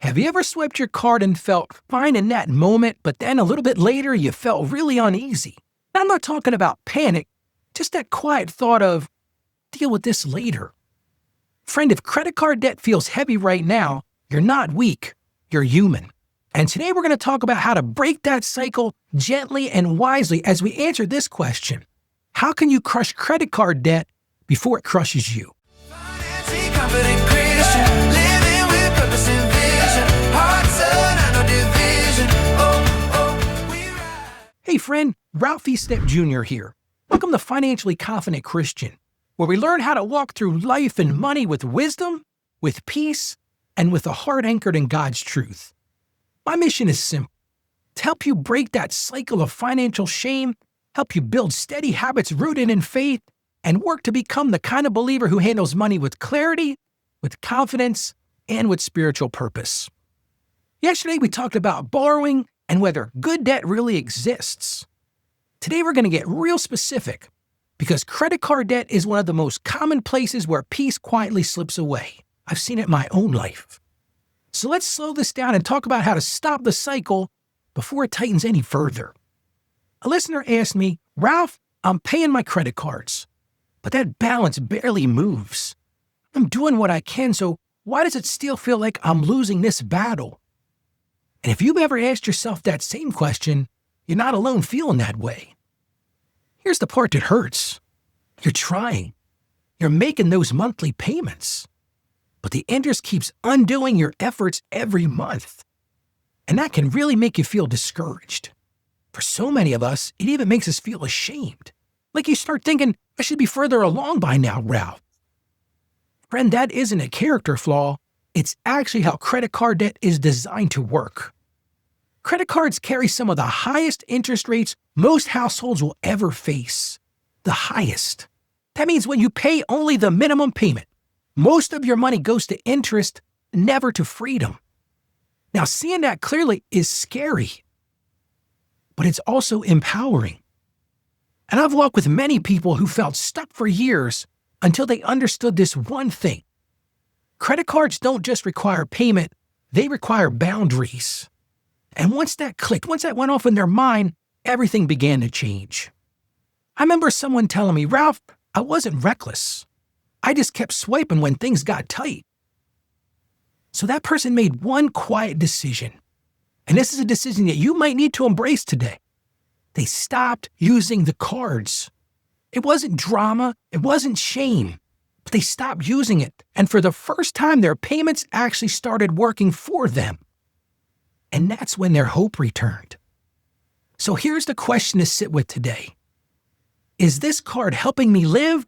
Have you ever swiped your card and felt fine in that moment, but then a little bit later you felt really uneasy? Now, I'm not talking about panic, just that quiet thought of, deal with this later. Friend, if credit card debt feels heavy right now, you're not weak, you're human. And today we're going to talk about how to break that cycle gently and wisely as we answer this question. How can you crush credit card debt before it crushes you? Hey friend, Ralphie Step Jr. here. Welcome to Financially Confident Christian, where we learn how to walk through life and money with wisdom, with peace, and with a heart anchored in God's truth. My mission is simple: to help you break that cycle of financial shame, help you build steady habits rooted in faith, and work to become the kind of believer who handles money with clarity, with confidence, and with spiritual purpose. Yesterday we talked about borrowing and whether good debt really exists. Today we're going to get real specific, because credit card debt is one of the most common places where peace quietly slips away. I've seen it in my own life. So let's slow this down and talk about how to stop the cycle before it tightens any further. A listener asked me, Ralph, I'm paying my credit cards, but that balance barely moves. I'm doing what I can, so why does it still feel like I'm losing this battle? And if you've ever asked yourself that same question, you're not alone feeling that way. Here's the part that hurts. You're trying. You're making those monthly payments. But the interest keeps undoing your efforts every month. And that can really make you feel discouraged. For so many of us, it even makes us feel ashamed. Like you start thinking, I should be further along by now, Ralph. Friend, that isn't a character flaw. It's actually how credit card debt is designed to work. Credit cards carry some of the highest interest rates most households will ever face. The highest. That means when you pay only the minimum payment, most of your money goes to interest, never to freedom. Now, seeing that clearly is scary, but it's also empowering. And I've walked with many people who felt stuck for years until they understood this one thing. Credit cards don't just require payment, they require boundaries. And once that clicked, once that went off in their mind, everything began to change. I remember someone telling me, Ralph, I wasn't reckless. I just kept swiping when things got tight. So that person made one quiet decision. And this is a decision that you might need to embrace today. They stopped using the cards. It wasn't drama, it wasn't shame. But they stopped using it, and for the first time, their payments actually started working for them. And that's when their hope returned. So here's the question to sit with today. Is this card helping me live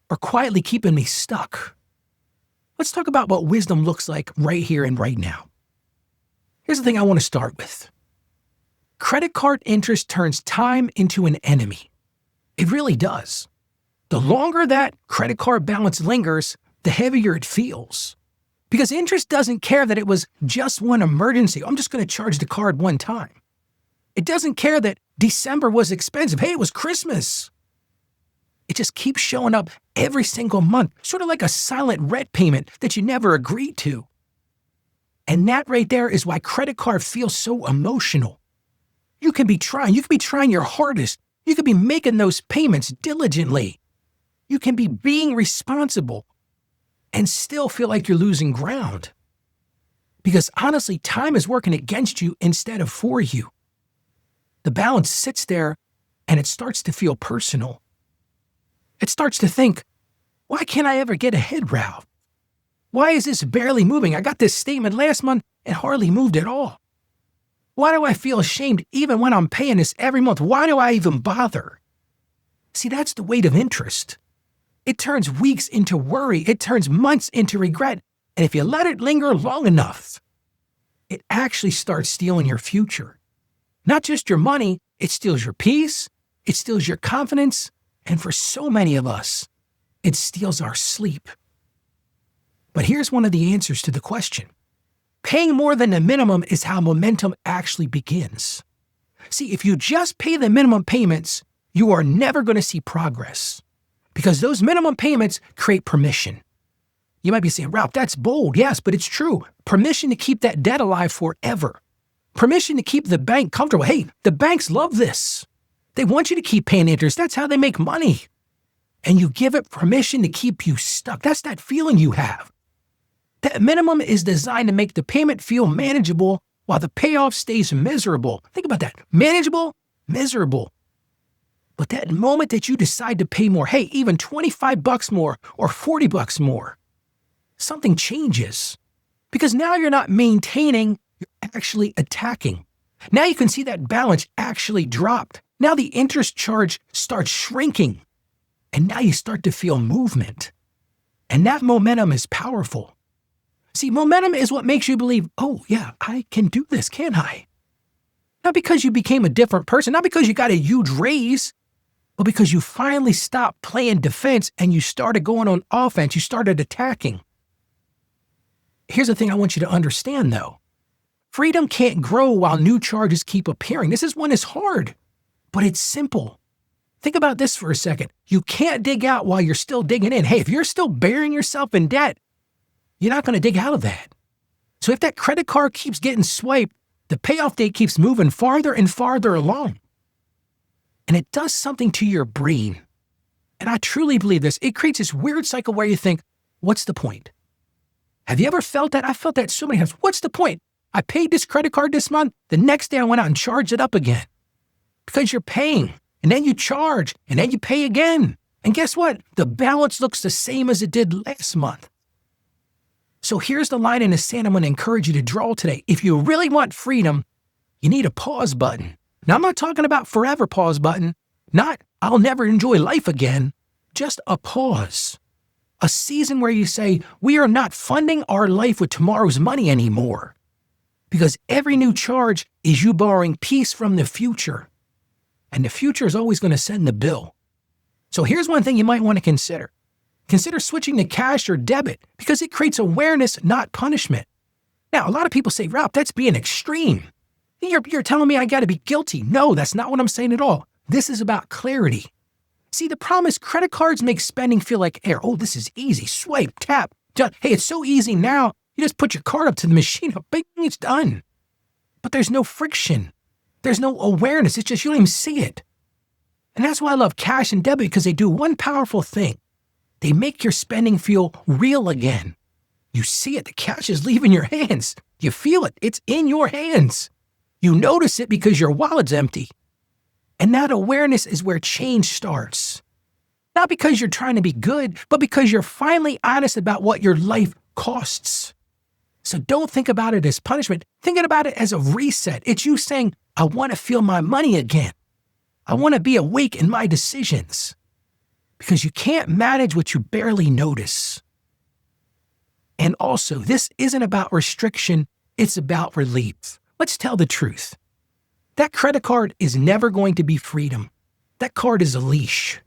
or quietly keeping me stuck? Let's talk about what wisdom looks like right here and right now. Here's the thing I want to start with. Credit card interest turns time into an enemy. It really does. The longer that credit card balance lingers, the heavier it feels. Because interest doesn't care that it was just one emergency. I'm just going to charge the card one time. It doesn't care that December was expensive. Hey, it was Christmas. It just keeps showing up every single month, sort of like a silent rent payment that you never agreed to. And that right there is why credit card feels so emotional. You can be trying your hardest. You could be making those payments diligently. You can be being responsible and still feel like you're losing ground. Because honestly, time is working against you instead of for you. The balance sits there and it starts to feel personal. It starts to think, why can't I ever get ahead, Ralph? Why is this barely moving? I got this statement last month and hardly moved at all. Why do I feel ashamed even when I'm paying this every month? Why do I even bother? See, that's the weight of interest. It turns weeks into worry. It turns months into regret. And if you let it linger long enough, it actually starts stealing your future. Not just your money, it steals your peace, it steals your confidence, and for so many of us, it steals our sleep. But here's one of the answers to the question. Paying more than the minimum is how momentum actually begins. See, if you just pay the minimum payments, you are never going to see progress, because those minimum payments create permission. You might be saying, Ralph, that's bold. Yes, but it's true. Permission to keep that debt alive forever. Permission to keep the bank comfortable. Hey, the banks love this. They want you to keep paying interest. That's how they make money. And you give it permission to keep you stuck. That's that feeling you have. That minimum is designed to make the payment feel manageable while the payoff stays miserable. Think about that. Manageable, miserable. But that moment that you decide to pay more, hey, even $25 more or $40 more, something changes. Because now you're not maintaining, you're actually attacking. Now you can see that balance actually dropped. Now the interest charge starts shrinking. And now you start to feel movement. And that momentum is powerful. See, momentum is what makes you believe, oh yeah, I can do this, can't I? Not because you became a different person, not because you got a huge raise, but because you finally stopped playing defense and you started going on offense, you started attacking. Here's the thing I want you to understand though. Freedom can't grow while new charges keep appearing. This is when it's hard, but it's simple. Think about this for a second. You can't dig out while you're still digging in. Hey, if you're still burying yourself in debt, you're not going to dig out of that. So if that credit card keeps getting swiped, the payoff date keeps moving farther and farther along. And it does something to your brain. And I truly believe this. It creates this weird cycle where you think, what's the point? Have you ever felt that? I felt that so many times. What's the point? I paid this credit card this month. The next day I went out and charged it up again. Because you're paying, and then you charge, and then you pay again. And guess what? The balance looks the same as it did last month. So here's the line in the sand I'm going to encourage you to draw today. If you really want freedom, you need a pause button. Now, I'm not talking about forever pause button, not I'll never enjoy life again, just a pause. A season where you say, we are not funding our life with tomorrow's money anymore. Because every new charge is you borrowing peace from the future. And the future is always going to send the bill. So here's one thing you might want to consider. Consider switching to cash or debit because it creates awareness, not punishment. Now, a lot of people say, Ralph, that's being extreme. You're telling me I got to be guilty. No, that's not what I'm saying at all. This is about clarity. See, the problem is credit cards make spending feel like air. Oh, this is easy. Swipe, tap. Hey, it's so easy now. You just put your card up to the machine. Bing, it's done. But there's no friction. There's no awareness. It's just you don't even see it. And that's why I love cash and debit because they do one powerful thing. They make your spending feel real again. You see it. The cash is leaving your hands. You feel it. It's in your hands. You notice it because your wallet's empty. And that awareness is where change starts. Not because you're trying to be good, but because you're finally honest about what your life costs. So don't think about it as punishment. Think about it as a reset. It's you saying, I want to feel my money again. I want to be awake in my decisions. Because you can't manage what you barely notice. And also, this isn't about restriction, it's about relief. Let's tell the truth. That credit card is never going to be freedom. That card is a leash.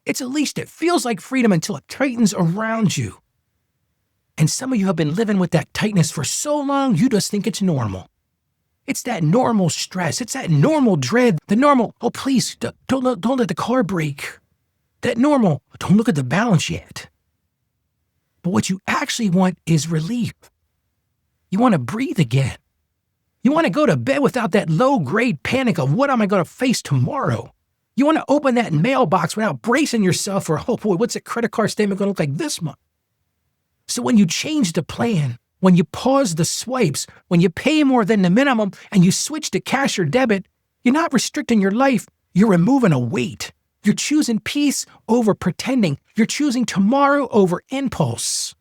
It's a leash that feels like freedom until it tightens around you. And some of you have been living with that tightness for so long, you just think it's normal. It's that normal stress. It's that normal dread. The normal, oh, please, don't let the car break. That normal, don't look at the balance yet. But what you actually want is relief. You want to breathe again. You want to go to bed without that low-grade panic of what am I going to face tomorrow? You want to open that mailbox without bracing yourself for, oh boy, what's that credit card statement going to look like this month? So when you change the plan, when you pause the swipes, when you pay more than the minimum and you switch to cash or debit, you're not restricting your life, you're removing a weight. You're choosing peace over pretending. You're choosing tomorrow over impulse.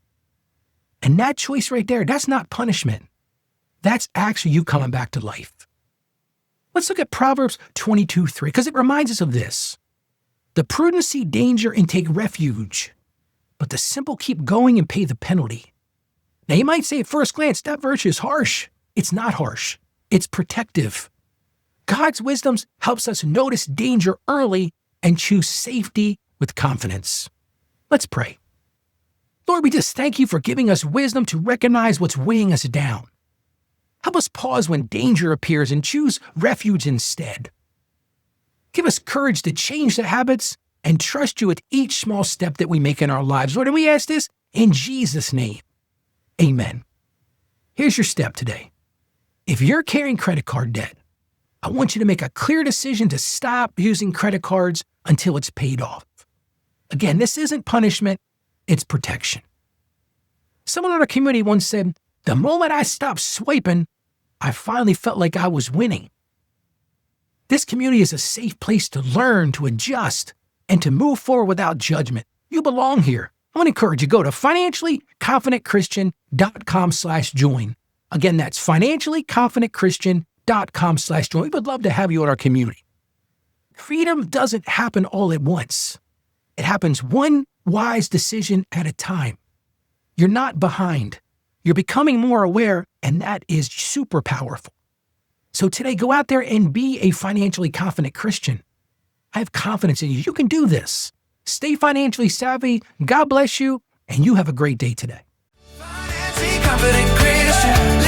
And that choice right there, that's not punishment. That's actually you coming back to life. Let's look at Proverbs 22:3, because it reminds us of this. The prudent see danger and take refuge, but the simple keep going and pay the penalty. Now you might say at first glance, that verse is harsh. It's not harsh. It's protective. God's wisdom helps us notice danger early and choose safety with confidence. Let's pray. Lord, we just thank you for giving us wisdom to recognize what's weighing us down. Help us pause when danger appears and choose refuge instead. Give us courage to change the habits and trust you with each small step that we make in our lives. Lord, and we ask this In Jesus' name, amen. Here's your step today. If you're carrying credit card debt, I want you to make a clear decision to stop using credit cards until it's paid off. Again, this isn't punishment, it's protection. Someone in our community once said, the moment I stopped swiping, I finally felt like I was winning. This community is a safe place to learn, to adjust, and to move forward without judgment. You belong here. I want to encourage you, go to financiallyconfidentchristian.com/join. Again, that's financiallyconfidentchristian.com/join. We would love to have you in our community. Freedom doesn't happen all at once. It happens one wise decision at a time. You're not behind. You're becoming more aware, and that is super powerful. So today, go out there and be a financially confident Christian. I have confidence in you. You can do this. Stay financially savvy. God bless you, and you have a great day today. Financially confident Christian.